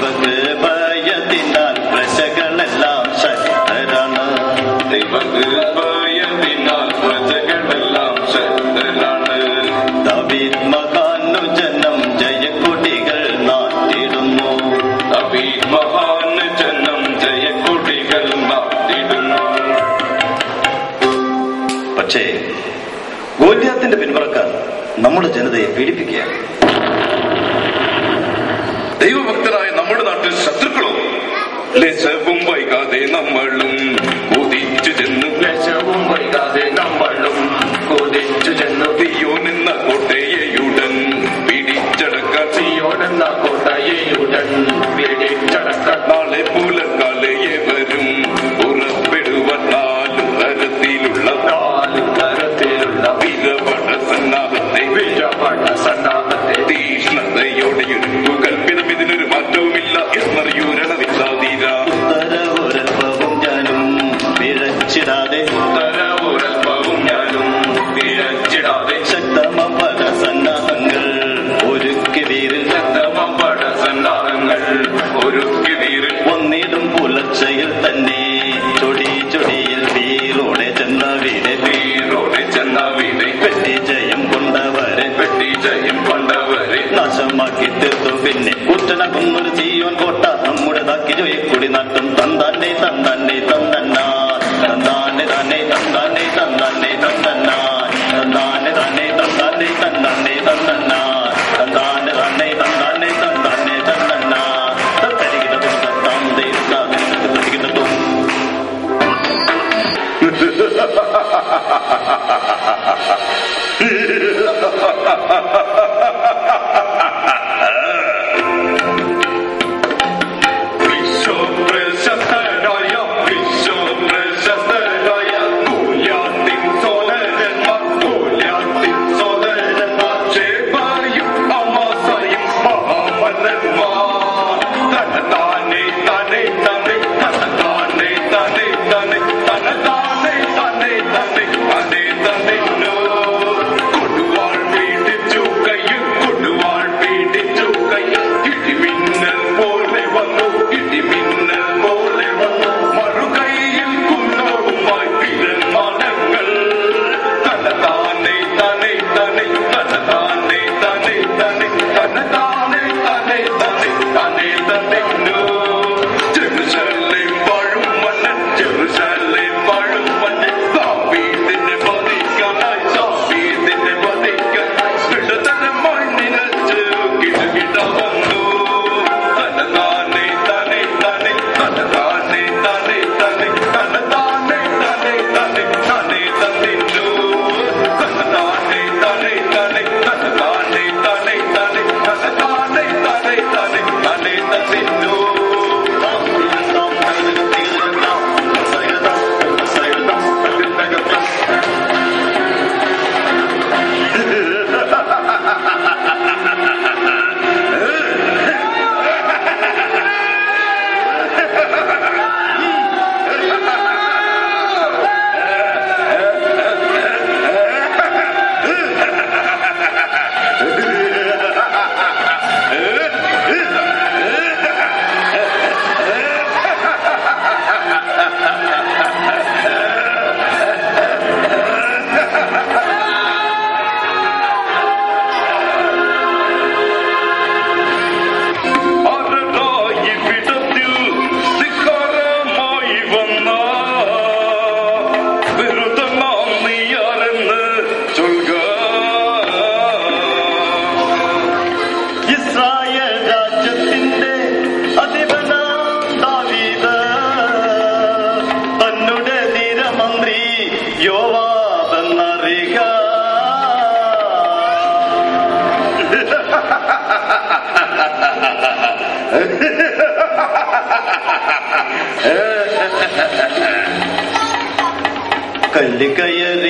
ദൈവകൃപയതിനാൽ പ്രജകളെല്ലാം ശക്തരാണ്. ദൈവകൃപയതിനാൽ പ്രജകളെല്ലാം ശക്തരാണ്. ദാവീദ് മഹാനുജനം ജയക്കൊടികൾ നാട്ടിടുന്നു. ദാവീദ് മഹാനുജനം ജയക്കൊടികൾ നാട്ടിടുന്നു. പക്ഷേ ഗോലിയാത്തിന്റെ പിന്മുറക്കാർ നമ്മുടെ ജനതയെ പീഡിപ്പിക്കുകയാണ്. ദൈവഭക്തരായ നമ്മുടെ നാട്ടിൽ ശത്രുക്കളോ? ലശവും വൈകാതെ നമ്മളും കൊതിച്ചു ചെന്നു. ലശവും വൈകാതെ നമ്മളും കൊതിച്ചു ചെന്നു. സിയോനെന്ന കോട്ടയെയുടൻ പിടിച്ചടക്കാൻ. സിയോനെന്ന കോട്ടയെയുടൻ പിടിച്ചടക്കാൻ. നാളെ പുലർക്കാലയെ വരും പുറപ്പെടുവാൻ നാലു തരത്തിലുള്ള വിരപട സന്നാഹത്തെ തീഷ്ണതയോടെ എടുത്തു. കൽപ്പിതം ഇതിനൊരു മാറ്റവുമില്ല എന്നറിയൂ രണവില്ലാതീര. ഉത്തരവുരൽപ്പവും ഞാനും പിഴച്ചിടാതെ ശക്തമപട സന്നാഹങ്ങൾ ഒരുക്കി വീരിൽ ഒന്നിടും പുലർച്ചയിൽ തന്നെ ചൊടിയിൽ വീറോടെ ചെന്ന വീടെ വെട്ടി ജയം കൊണ്ടവരെ നാശമാക്കി തീർത്തു. പിന്നെ കുറ്റനകുന്നൊരു ചീയോൻ കോട്ട നമ്മുടേതാക്കി ജോയിക്കുടി നാട്ടും. തന്താനെ തന്താനെ തന്തന്നാ തന്താനെ താനെ തന്താനെ തന്താനെ തന്തന്നാ തന്താനെ താനെ തന്താനെ തന്താനെ തന്തന്നാ തന്താനെ താനെ തന്താനെ തന്താനെ തന്തന്നാ തരികിടത്തും തത്താം തരികിടത്തും. കല്ലിക്കയൽ